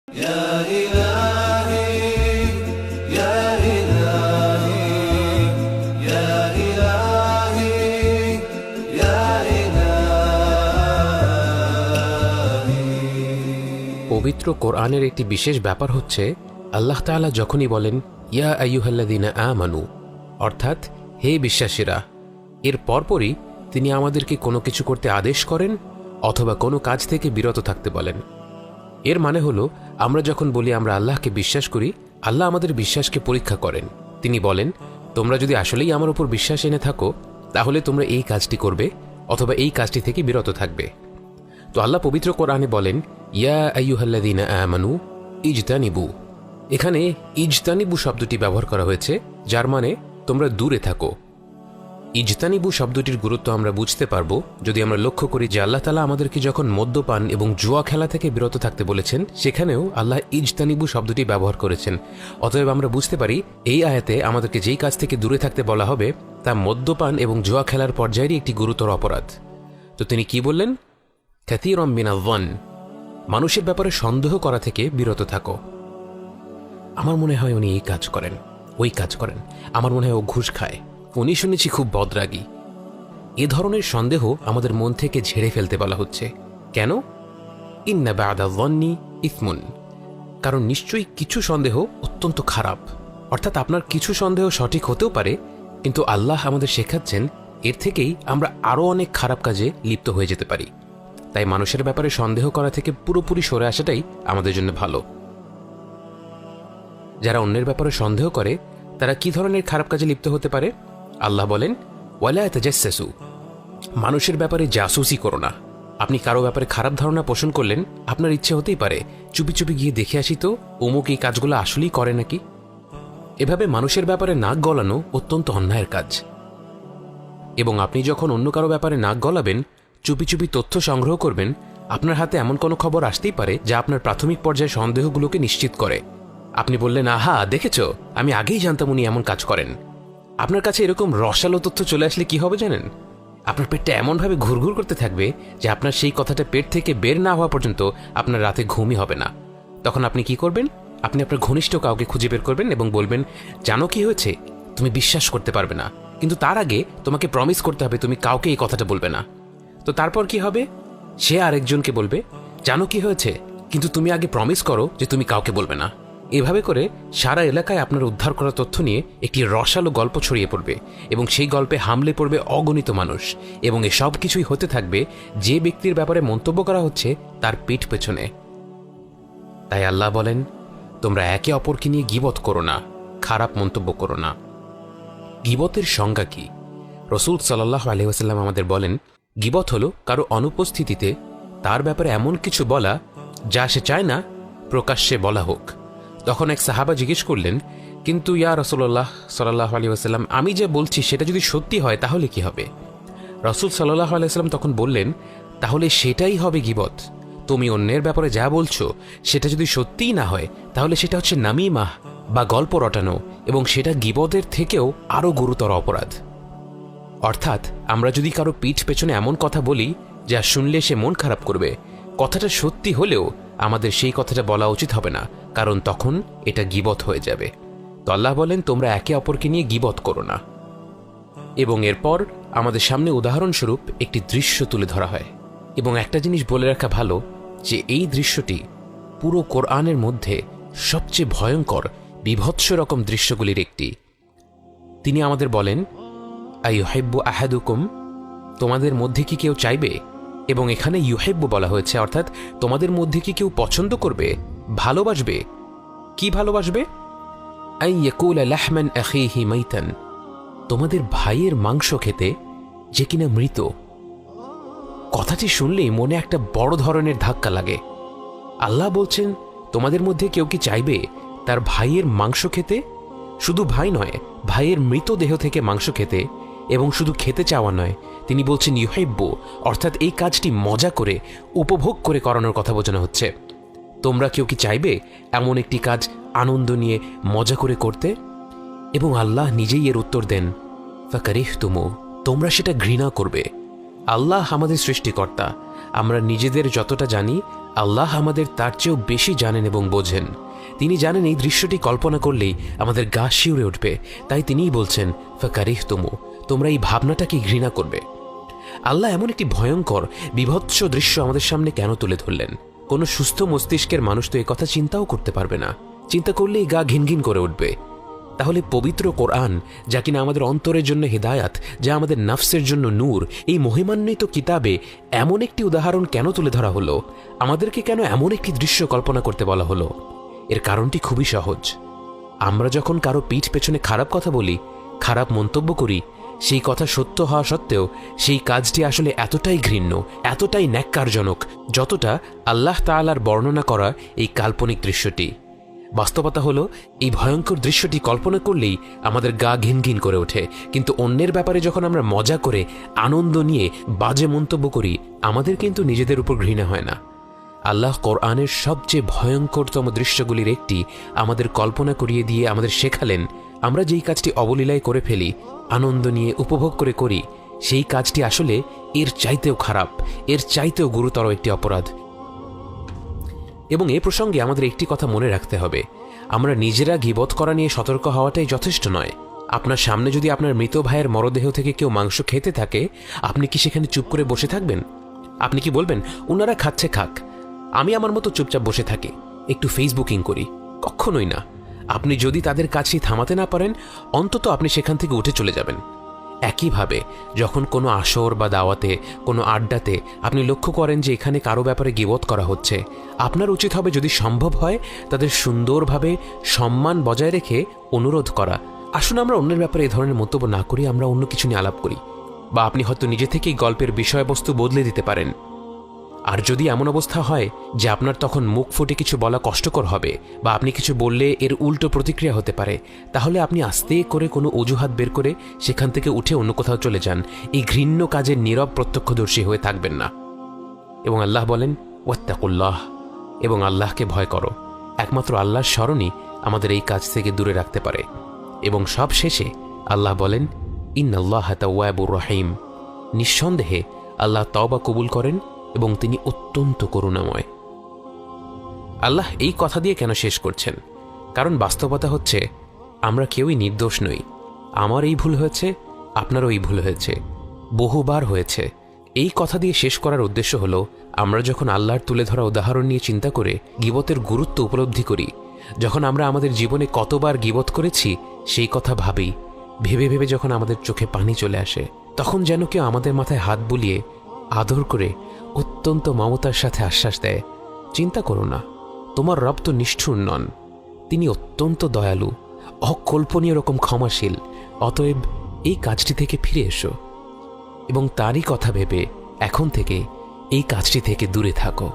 পবিত্র কোরআনের একটি বিশেষ ব্যাপার হচ্ছে আল্লাহ তাআলা যখনই বলেন ইয়া আইয়ুহাল্লাযীনা আমানু, অর্থাৎ হে বিশ্বাসীরা, এর পরপরই তিনি আমাদেরকে কোনো কিছু করতে আদেশ করেন অথবা কোনো কাজ থেকে বিরত থাকতে বলেন। এর মানে হলো আমরা যখন বলি আমরা আল্লাহকে বিশ্বাস করি, আল্লাহ আমাদের বিশ্বাসকে পরীক্ষা করেন। তিনি বলেন তোমরা যদি আসলেই আমার উপর বিশ্বাস এনে থাকো তাহলে তোমরা এই কাজটি করবে অথবা এই কাজটি থেকে বিরত থাকবে। তো আল্লাহ পবিত্র কোরআনে বলেন ইয়া আইয়ুহাল্লাযীনা আমানু ইজতানিবু। এখানে ইজতানিবু শব্দটি ব্যবহার করা হয়েছে, যার মানে তোমরা দূরে থাকো। ইজতানিবু শব্দটির গুরুত্ব আমরা বুঝতে পারবো যদি আমরা লক্ষ্য করি যে আল্লাহ তাআলা আমাদেরকে যখন মদ্যপান এবং জুয়া খেলা থেকে বিরত থাকতে বলেছেন সেখানেও আল্লাহ ইজতানিবু শব্দটি ব্যবহার করেছেন। অতএব আমরা বুঝতে পারি এই আয়াতে আমাদেরকে যেই কাজ থেকে দূরে থাকতে বলা হবে তা মদ্যপান এবং জুয়া খেলার পর্যায়েরই একটি গুরুতর অপরাধ। তো তিনি কি বললেন? কাসীরাম মিনায-যন, মানুষের ব্যাপারে সন্দেহ করা থেকে বিরত থাকো। আমার মনে হয় উনি এই কাজ করেন, ওই কাজ করেন, আমার মনে হয় ও ঘুষ খায়, উনি শুনেছি খুব বদরাগী। এ ধরনের সন্দেহ আমাদের মন থেকে ঝেড়ে ফেলতে বলা হচ্ছে। কেন? ইন্না বা'দা-যন্নি ইসমুন, কারণ নিশ্চয়ই কিছু সন্দেহ অত্যন্ত খারাপ। অর্থাৎ আপনার কিছু সন্দেহ সঠিক হতেও পারে, কিন্তু আল্লাহ আমাদের শেখাচ্ছেন এর থেকেই আমরা আরও অনেক খারাপ কাজে লিপ্ত হয়ে যেতে পারি। তাই মানুষের ব্যাপারে সন্দেহ করা থেকে পুরোপুরি সরে আসাটাই আমাদের জন্য ভালো। যারা অন্যের ব্যাপারে সন্দেহ করে তারা কি ধরনের খারাপ কাজে লিপ্ত হতে পারে? আল্লাহ বলেন ওয়ালা তাজাসসু, মানুষের ব্যাপারে জাসুসি করো না। আপনি কারো ব্যাপারে খারাপ ধারণা পোষণ করলেন, আপনার ইচ্ছে হতেই পারে চুপি চুপি গিয়ে দেখে আসি তো অমুক এই কাজগুলো আসলেই করে নাকি। এভাবে মানুষের ব্যাপারে নাক গলানো অত্যন্ত অন্যায়ের কাজ। এবং আপনি যখন অন্য কারো ব্যাপারে নাক গলাবেন, চুপি চুপি তথ্য সংগ্রহ করবেন, আপনার হাতে এমন কোনো খবর আসতেই পারে যা আপনার প্রাথমিক পর্যায়ে সন্দেহগুলোকে নিশ্চিত করে। আপনি বললেন আহা দেখেছ, আমি আগেই জানতাম উনি এমন কাজ করেন। আপনার কাছে এরকম রসালো তথ্য চলে আসলে কি হবে জানেন? আপনার পেটটা এমনভাবে ঘুরঘুর করতে থাকবে যে আপনার সেই কথাটা পেট থেকে বের না হওয়া পর্যন্ত আপনার রাতে ঘুমই হবে না। তখন আপনি কি করবেন? আপনি আপনার ঘনিষ্ঠ কাউকে খুঁজে বের করবেন এবং বলবেন জানো কি হয়েছে, তুমি বিশ্বাস করতে পারবে না, কিন্তু তার আগে তোমাকে প্রমিস করতে হবে তুমি কাউকে এই কথাটা বলবে না। তো তারপর কি হবে? সে আরেকজনকে বলবে জানো কি হয়েছে, কিন্তু তুমি আগে প্রমিস করো যে তুমি কাউকে বলবে না। এভাবে করে সারা এলাকায় আপনার উদ্ধার করা তথ্য নিয়ে একটি রসালো গল্প ছড়িয়ে পড়বে এবং সেই গল্পে হামলে পড়বে অগণিত মানুষ, এবং এসব কিছুই হতে থাকবে যে ব্যক্তির ব্যাপারে মন্তব্য করা হচ্ছে তার পিঠ পেছনে। তাই আল্লাহ বলেন তোমরা একে অপরকে নিয়ে গীবত করো না, খারাপ মন্তব্য করো না। গীবতের সংজ্ঞা কি? রাসূল সাল্লাল্লাহু আলাইহি ওয়াসাল্লাম আমাদের বলেন গীবত হলো কারো অনুপস্থিতিতে তার ব্যাপারে এমন কিছু বলা যা সে চায় না প্রকাশ্যে বলা হোক। তখন এক সাহাবা জিজ্ঞেস করলেন কিন্তু ইয়া রাসূলুল্লাহ সাল্লাল্লাহু আলাইহি ওয়াসাল্লাম, আমি যে বলছি সেটা যদি সত্যি হয় তাহলে কি হবে? রাসূল সাল্লাল্লাহু আলাইহি ওয়াসাল্লাম তখন বললেন তাহলে সেটাই হবে গীবত। তুমি অন্যের ব্যাপারে যা বলছো সেটা যদি সত্যিই না হয় তাহলে সেটা হচ্ছে নামিমাহ বা গল্প রটানো, এবং সেটা গীবতের থেকেও আরও গুরুতর অপরাধ। অর্থাৎ আমরা যদি কারো পিঠ পেছনে এমন কথা বলি যা শুনলে সে মন খারাপ করবে, কথাটা সত্যি হলেও আমাদের সেই কথাটা বলা উচিত হবে না, কারণ তখন এটা গীবত হয়ে যাবে। তো আল্লাহ বলেন তোমরা একে অপরকে নিয়ে গীবত করো না। এবং এরপর আমাদের সামনে উদাহরণস্বরূপ একটি দৃশ্য তুলে ধরা হয়, এবং একটা জিনিস বলে রাখা ভালো যে এই দৃশ্যটি পুরো কোরআনের মধ্যে সবচেয়ে ভয়ঙ্কর বিভৎস রকম দৃশ্যগুলির একটি। তিনি আমাদের বলেন আইয়ুহিব্বু আহাদুকুম, তোমাদের মধ্যে কি কেউ চাইবে, এবং এখানে ইউহিব্বু বলা হয়েছে, অর্থাৎ তোমাদের মধ্যে কি কেউ পছন্দ করবে, ভালোবাসবে। কি ভালোবাসবে? আইয়াকুলা লাহমান আখিহি মাইতান, তোমাদের ভাইয়ের মাংস খেতে যে কিনা মৃত। কথাটি শুনলেই মনে একটা বড় ধরনের ধাক্কা লাগে। আল্লাহ বলছেন তোমাদের মধ্যে কেউ কি চাইবে তার ভাইয়ের মাংস খেতে? শুধু ভাই নয়, ভাইয়ের মৃতদেহ থেকে মাংস খেতে, এবং শুধু খেতে চাওয়া নয়, তিনি বলছেন ইউহিব্বু, অর্থাৎ এই কাজটি মজা করে উপভোগ করে করানোর কথা বোঝানো হচ্ছে। তোমরা কেউ কি চাইবে এমন একটি কাজ আনন্দ নিয়ে মজা করে করতে? এবং আল্লাহ নিজেই এর উত্তর দেন ফাকারিহতুমু, তোমরা সেটা ঘৃণা করবে। আল্লাহ আমাদের সৃষ্টিকর্তা, আমরা নিজেদের যতটা জানি আল্লাহ আমাদের তার চেয়েও বেশি জানেন এবং বোঝেন। তিনি জানেন এই দৃশ্যটি কল্পনা করলেই আমাদের গা শিউরে উঠবে, তাই তিনিই বলছেন ফাকারিহতুমু, তোমরা এই ভাবনাটাকে ঘৃণা করবে। আল্লাহ এমন একটি ভয়ঙ্কর বিভৎস দৃশ্য আমাদের সামনে কেন তুলে ধরলেন? কোনো সুস্থ মস্তিষ্কের মানুষ তো কথা চিন্তাও করতে পারবে না, চিন্তা করলেই গা ঘিনঘিন করে উঠবে। তাহলে পবিত্র কোরআন, যা কিনা আমাদের অন্তরের জন্য হেদায়াত, যা আমাদের নফসের জন্য নূর, এই মহিমান্বিত কিতাবে এমন একটি উদাহরণ কেন তুলে ধরা হলো? আমাদেরকে কেন এমন একটি দৃশ্য কল্পনা করতে বলা হলো? এর কারণটি খুবই সহজ। আমরা যখন কারো পিঠ পেছনে খারাপ কথা বলি, খারাপ মন্তব্য করি, সেই কথা সত্য হওয়া সত্ত্বেও সেই কাজটি আসলে এতটাই ঘৃণ্য, এতটাই ন্যাক্কারজনক, যতটা আল্লাহ তাআলার বর্ণনা করা এই কাল্পনিক দৃশ্যটি। বাস্তবতা হলো, এই ভয়ঙ্কর দৃশ্যটি কল্পনা করলেই আমাদের গা ঘিনঘিন করে ওঠে, কিন্তু অন্যের ব্যাপারে যখন আমরা মজা করে, আনন্দ নিয়ে বাজে মন্তব্য করি, আমাদের কিন্তু নিজেদের উপর ঘৃণা হয় না। আল্লাহ কোরআনের সবচেয়ে ভয়ঙ্করতম দৃশ্যগুলির একটি আমাদের কল্পনা করিয়ে দিয়ে আমাদের শেখালেন, আমরা যেই কাজটি অবলীলায় করে ফেলি, আনন্দ নিয়ে উপভোগ করে করি, সেই কাজটি আসলে এর চাইতেও খারাপ, এর চাইতেও গুরুতর একটি অপরাধ। এবং এ প্রসঙ্গে আমাদের একটি কথা মনে রাখতে হবে, আমরা নিজেরা গীবত করা নিয়ে সতর্ক হওয়াটাই যথেষ্ট নয়। আপনার সামনে যদি আপনার মৃত ভাইয়ের মরদেহ থেকে কেউ মাংস খেতে থাকে, আপনি কি সেখানে চুপ করে বসে থাকবেন? আপনি কি বলবেন, ওনারা খাচ্ছে খাক, আমি আমার মতো চুপচাপ বসে থাকি, একটু ফেসবুকিং করি? কখনোই না। আপনি যদি তাদের কাছেই থামাতে না পারেন, অন্তত আপনি সেখান থেকে উঠে চলে যাবেন। একইভাবে যখন কোনো আসর বা দাওয়াতে, কোনো আড্ডাতে আপনি লক্ষ্য করেন যে এখানে কারো ব্যাপারে গীবত করা হচ্ছে, আপনার উচিত হবে যদি সম্ভব হয় তাদের সুন্দরভাবে সম্মান বজায় রেখে অনুরোধ করা, আসুন আমরা অন্যের ব্যাপারে এ ধরনের মন্তব্য না করি, আমরা অন্য কিছু নিয়ে আলাপ করি। বা আপনি হয়তো নিজে থেকেই গল্পের বিষয়বস্তু বদলে দিতে পারেন। আর যদি এমন অবস্থা হয় যে আপনার তখন মুখ ফুটে কিছু বলা কষ্টকর হবে, বা আপনি কিছু বললে এর উল্টো প্রতিক্রিয়া হতে পারে, তাহলে আপনি আস্তে করে কোনো অজুহাত বের করে সেখান থেকে উঠে অন্য কোথাও চলে যান। এই ঘৃণ্য কাজের নীরব প্রত্যক্ষদর্শী হয়ে থাকবেন না। এবং আল্লাহ বলেন ওয়াত্তাকুল্লাহ, এবং আল্লাহকে ভয় করো। একমাত্র আল্লাহর স্মরণই আমাদের এই কাজ থেকে দূরে রাখতে পারে। এবং সব শেষে আল্লাহ বলেন ইন্নাল্লাহা তাওয়াবুর রহিম, নিঃসন্দেহে আল্লাহ তওবা কবুল করেন এবং তিনি অত্যন্ত করুণাময়। আল্লাহ এই কথা দিয়ে কেন শেষ করছেন? কারণ বাস্তবতা হচ্ছে, আমরা কেউই নির্দোষ নই। আমার এই ভুল হয়েছে, আপনারও এই ভুল হয়েছে, বহুবার হয়েছে। এই কথা দিয়ে শেষ করার উদ্দেশ্য হলো, আমরা যখন আল্লাহর তুলে ধরা উদাহরণ নিয়ে চিন্তা করে গীবতের গুরুত্ব উপলব্ধি করি, যখন আমরা আমাদের জীবনে কতবার গীবত করেছি সেই কথা ভাবি, ভেবে ভেবে যখন আমাদের চোখে পানি চলে আসে, তখন যেন কেউ আমাদের মাথায় হাত বুলিয়ে আদর করে অত্যন্ত মমতার সাথে আশ্বাস দেয়, চিন্তা করো না, তোমার রব তো নিষ্ঠুর নন, তিনি অত্যন্ত দয়ালু, অকল্পনীয় রকম ক্ষমাশীল, অতএব এই কাজটি থেকে ফিরে এসো এবং তারই কথা ভেবে এখন থেকে এই কাজটি থেকে দূরে থাকো।